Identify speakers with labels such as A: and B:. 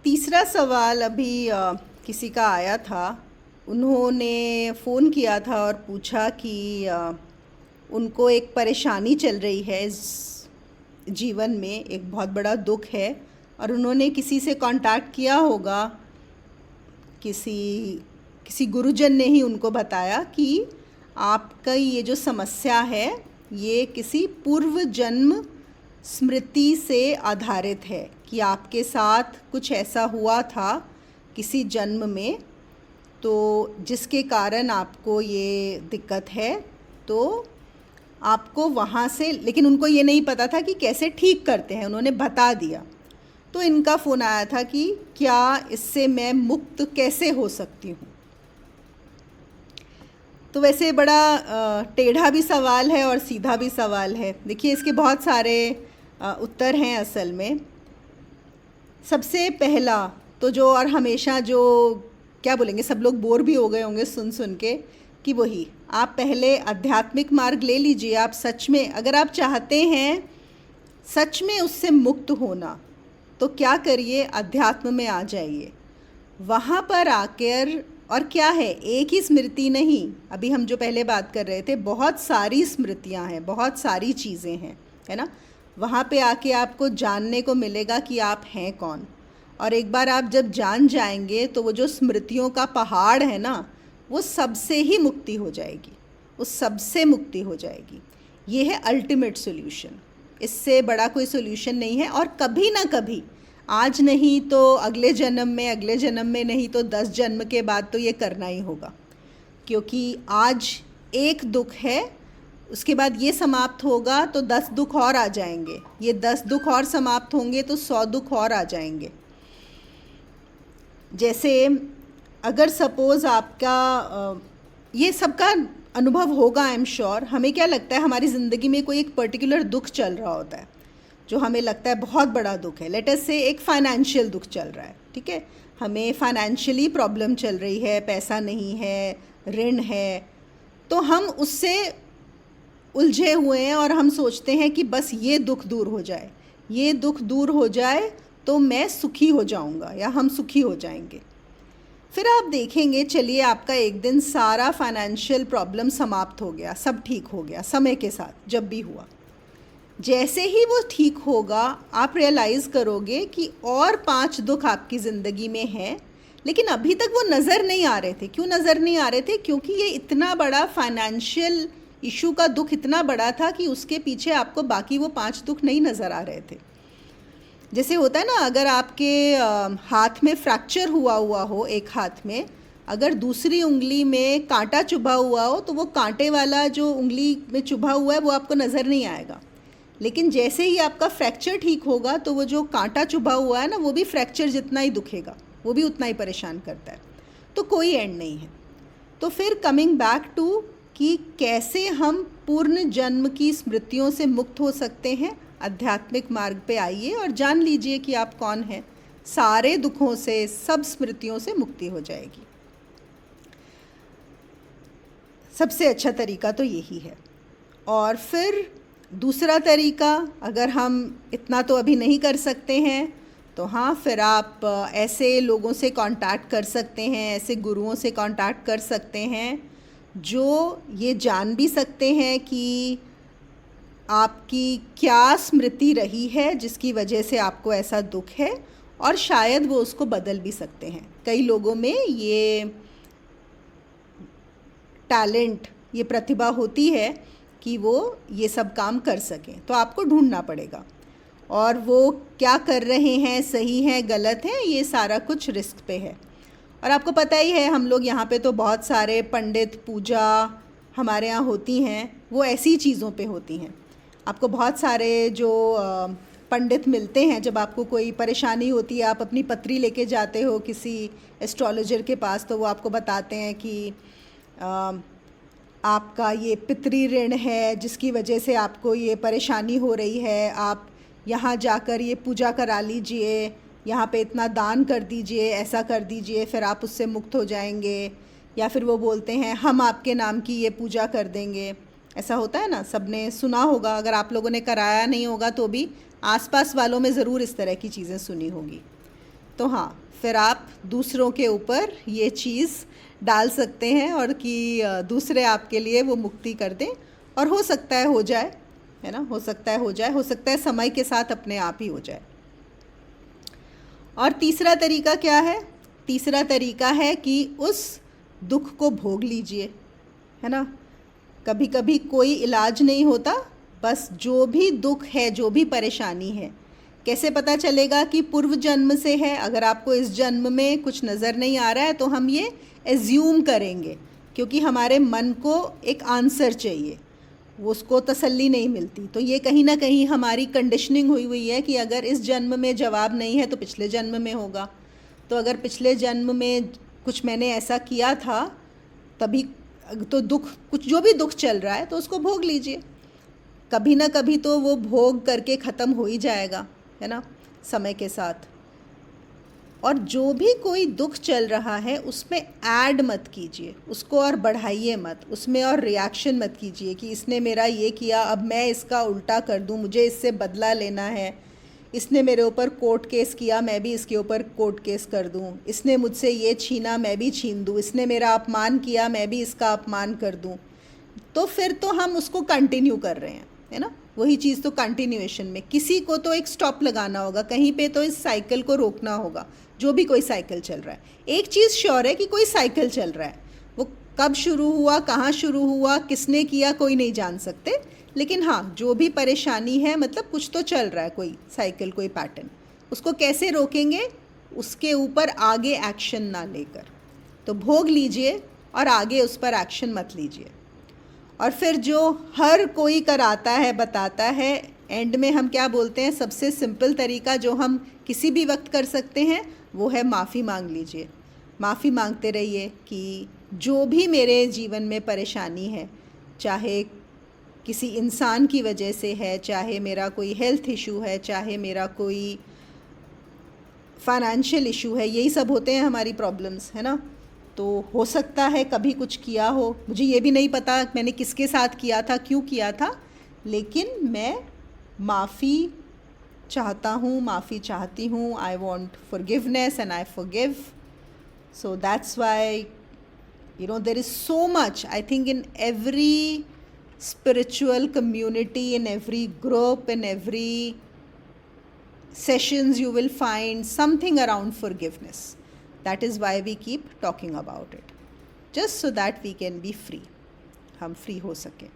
A: तीसरा सवाल अभी किसी का आया था। उन्होंने फ़ोन किया था और पूछा कि उनको एक परेशानी चल रही है इस जीवन में, एक बहुत बड़ा दुख है और उन्होंने किसी से कांटेक्ट किया होगा। किसी किसी गुरुजन ने ही उनको बताया कि आपका ये जो समस्या है ये किसी पूर्व जन्म स्मृति से आधारित है, कि आपके साथ कुछ ऐसा हुआ था किसी जन्म में, तो जिसके कारण आपको ये दिक्कत है। तो आपको वहाँ से, लेकिन उनको ये नहीं पता था कि कैसे ठीक करते हैं, उन्होंने बता दिया। तो इनका फ़ोन आया था कि क्या इससे मैं मुक्त कैसे हो सकती हूँ। तो वैसे बड़ा टेढ़ा भी सवाल है और सीधा भी सवाल है। देखिए, इसके बहुत सारे उत्तर हैं असल में। सबसे पहला तो जो, और हमेशा जो क्या बोलेंगे, सब लोग बोर भी हो गए होंगे सुन सुन के, कि वही आप पहले आध्यात्मिक मार्ग ले लीजिए। आप सच में, अगर आप चाहते हैं सच में उससे मुक्त होना, तो क्या करिए, अध्यात्म में आ जाइए। वहाँ पर आकर, और क्या है, एक ही स्मृति नहीं, अभी हम जो पहले बात कर रहे थे, बहुत सारी स्मृतियाँ हैं, बहुत सारी चीज़ें हैं, है ना। वहाँ पे आके आपको जानने को मिलेगा कि आप हैं कौन। और एक बार आप जब जान जाएंगे तो वो जो स्मृतियों का पहाड़ है ना, वो सबसे ही मुक्ति हो जाएगी, उस सबसे मुक्ति हो जाएगी। ये है अल्टीमेट सॉल्यूशन। इससे बड़ा कोई सॉल्यूशन नहीं है। और कभी ना कभी, आज नहीं तो अगले जन्म में, अगले जन्म में नहीं तो 10 जन्म के बाद तो ये करना ही होगा। क्योंकि आज एक दुख है, उसके बाद ये समाप्त होगा तो 10 दुख और आ जाएंगे। ये 10 दुख और समाप्त होंगे तो 100 दुख और आ जाएंगे। जैसे अगर सपोज़ आपका ये सबका अनुभव होगा, आई एम श्योर। हमें क्या लगता है, हमारी ज़िंदगी में कोई एक पर्टिकुलर दुख चल रहा होता है जो हमें लगता है बहुत बड़ा दुख है। लेट अस से एक फाइनेंशियल दुख चल रहा है, ठीक है, हमें फाइनेंशियली प्रॉब्लम चल रही है, पैसा नहीं है, ऋण है, तो हम उससे उलझे हुए हैं और हम सोचते हैं कि बस ये दुख दूर हो जाए, ये दुख दूर हो जाए तो मैं सुखी हो जाऊंगा या हम सुखी हो जाएंगे। फिर आप देखेंगे, चलिए आपका एक दिन सारा फाइनेंशियल प्रॉब्लम समाप्त हो गया, सब ठीक हो गया समय के साथ, जब भी हुआ। जैसे ही वो ठीक होगा, आप रियलाइज़ करोगे कि और 5 दुख आपकी ज़िंदगी में हैं, लेकिन अभी तक वो नज़र नहीं आ रहे थे। क्यों नज़र नहीं आ रहे थे? क्योंकि ये इतना बड़ा फाइनेंशियल इशू का दुख इतना बड़ा था कि उसके पीछे आपको बाकी वो 5 दुख नहीं नज़र आ रहे थे। जैसे होता है ना, अगर आपके हाथ में फ्रैक्चर हुआ हो, एक हाथ में अगर दूसरी उंगली में कांटा चुभा हुआ हो, तो वो कांटे वाला जो उंगली में चुभा हुआ है वो आपको नज़र नहीं आएगा। लेकिन जैसे ही आपका फ्रैक्चर ठीक होगा तो वो जो कांटा चुभा हुआ है ना, वो भी फ्रैक्चर जितना ही दुखेगा, वो भी उतना ही परेशान करता है। तो कोई एंड नहीं है। तो फिर कमिंग बैक टू कि कैसे हम पूर्ण जन्म की स्मृतियों से मुक्त हो सकते हैं, आध्यात्मिक मार्ग पे आइए और जान लीजिए कि आप कौन हैं। सारे दुखों से, सब स्मृतियों से मुक्ति हो जाएगी। सबसे अच्छा तरीका तो यही है। और फिर दूसरा तरीका, अगर हम इतना तो अभी नहीं कर सकते हैं, तो हाँ, फिर आप ऐसे लोगों से कांटेक्ट कर सकते हैं, ऐसे गुरुओं से कांटेक्ट कर सकते हैं जो ये जान भी सकते हैं कि आपकी क्या स्मृति रही है जिसकी वजह से आपको ऐसा दुख है, और शायद वो उसको बदल भी सकते हैं। कई लोगों में ये टैलेंट, ये प्रतिभा होती है कि वो ये सब काम कर सकें। तो आपको ढूंढना पड़ेगा, और वो क्या कर रहे हैं, सही है गलत है, ये सारा कुछ रिस्क पे है। और आपको पता ही है, हम लोग यहाँ पे तो बहुत सारे पंडित, पूजा हमारे यहाँ होती हैं, वो ऐसी चीज़ों पे होती हैं। आपको बहुत सारे जो पंडित मिलते हैं, जब आपको कोई परेशानी होती है, आप अपनी पत्री लेके जाते हो किसी एस्ट्रोलॉजर के पास, तो वो आपको बताते हैं कि आपका ये पितृ ऋण है जिसकी वजह से आपको ये परेशानी हो रही है, आप यहाँ जाकर ये पूजा करा लीजिए, यहाँ पे इतना दान कर दीजिए, ऐसा कर दीजिए, फिर आप उससे मुक्त हो जाएंगे। या फिर वो बोलते हैं हम आपके नाम की ये पूजा कर देंगे। ऐसा होता है ना, सबने सुना होगा, अगर आप लोगों ने कराया नहीं होगा तो भी आसपास वालों में ज़रूर इस तरह की चीज़ें सुनी होगी। तो हाँ, फिर आप दूसरों के ऊपर ये चीज़ डाल सकते हैं और कि दूसरे आपके लिए वो मुक्ति कर दें, और हो सकता है हो जाए, है ना, हो सकता है हो जाए, हो सकता है समय के साथ अपने आप ही हो जाए। और तीसरा तरीका क्या है? तीसरा तरीका है कि उस दुख को भोग लीजिए, है ना। कभी कभी कोई इलाज नहीं होता, बस जो भी दुख है, जो भी परेशानी है, कैसे पता चलेगा कि पूर्व जन्म से है? अगर आपको इस जन्म में कुछ नज़र नहीं आ रहा है तो हम ये एज्यूम करेंगे, क्योंकि हमारे मन को एक आंसर चाहिए, वो उसको तसल्ली नहीं मिलती। तो ये कहीं ना कहीं हमारी कंडीशनिंग हुई हुई है कि अगर इस जन्म में जवाब नहीं है तो पिछले जन्म में होगा। तो अगर पिछले जन्म में कुछ मैंने ऐसा किया था तभी तो दुख, कुछ जो भी दुख चल रहा है तो उसको भोग लीजिए। कभी ना कभी तो वो भोग करके ख़त्म हो ही जाएगा, है ना, समय के साथ। और जो भी कोई दुख चल रहा है उसमें ऐड मत कीजिए, उसको और बढ़ाइए मत, उसमें और रिएक्शन मत कीजिए कि इसने मेरा ये किया, अब मैं इसका उल्टा कर दूं, मुझे इससे बदला लेना है, इसने मेरे ऊपर कोर्ट केस किया, मैं भी इसके ऊपर कोर्ट केस कर दूं, इसने मुझसे ये छीना, मैं भी छीन दूं, इसने मेरा अपमान किया, मैं भी इसका अपमान कर दूं। तो फिर तो हम उसको कंटिन्यू कर रहे हैं, है ना, वही चीज़। तो कंटिन्यूएशन में किसी को तो एक स्टॉप लगाना होगा, कहीं पे तो इस साइकिल को रोकना होगा, जो भी कोई साइकिल चल रहा है। एक चीज़ श्योर है कि कोई साइकिल चल रहा है, वो कब शुरू हुआ, कहाँ शुरू हुआ, किसने किया, कोई नहीं जान सकते। लेकिन हाँ, जो भी परेशानी है, मतलब कुछ तो चल रहा है, कोई साइकिल, कोई पैटर्न। उसको कैसे रोकेंगे? उसके ऊपर आगे एक्शन ना लेकर। तो भोग लीजिए और आगे उस पर एक्शन मत लीजिए। और फिर जो हर कोई कराता है, बताता है, एंड में हम क्या बोलते हैं? सबसे सिंपल तरीका जो हम किसी भी वक्त कर सकते हैं वो है माफ़ी मांग लीजिए। माफ़ी मांगते रहिए कि जो भी मेरे जीवन में परेशानी है, चाहे किसी इंसान की वजह से है, चाहे मेरा कोई हेल्थ इशू है, चाहे मेरा कोई फाइनेंशियल इशू है, यही सब होते हैं हमारी प्रॉब्लम्स, है ना। तो हो सकता है कभी कुछ किया हो, मुझे ये भी नहीं पता मैंने किसके साथ किया था, क्यों किया था, लेकिन मैं माफ़ी चाहता हूँ, माफ़ी चाहती हूँ। I want forgiveness and I forgive. So that's why there is so much, I think, in every spiritual community, in every group, in every sessions, you will find something around forgiveness. That is why we keep talking about it, just so that we can be free, हम free हो सकें।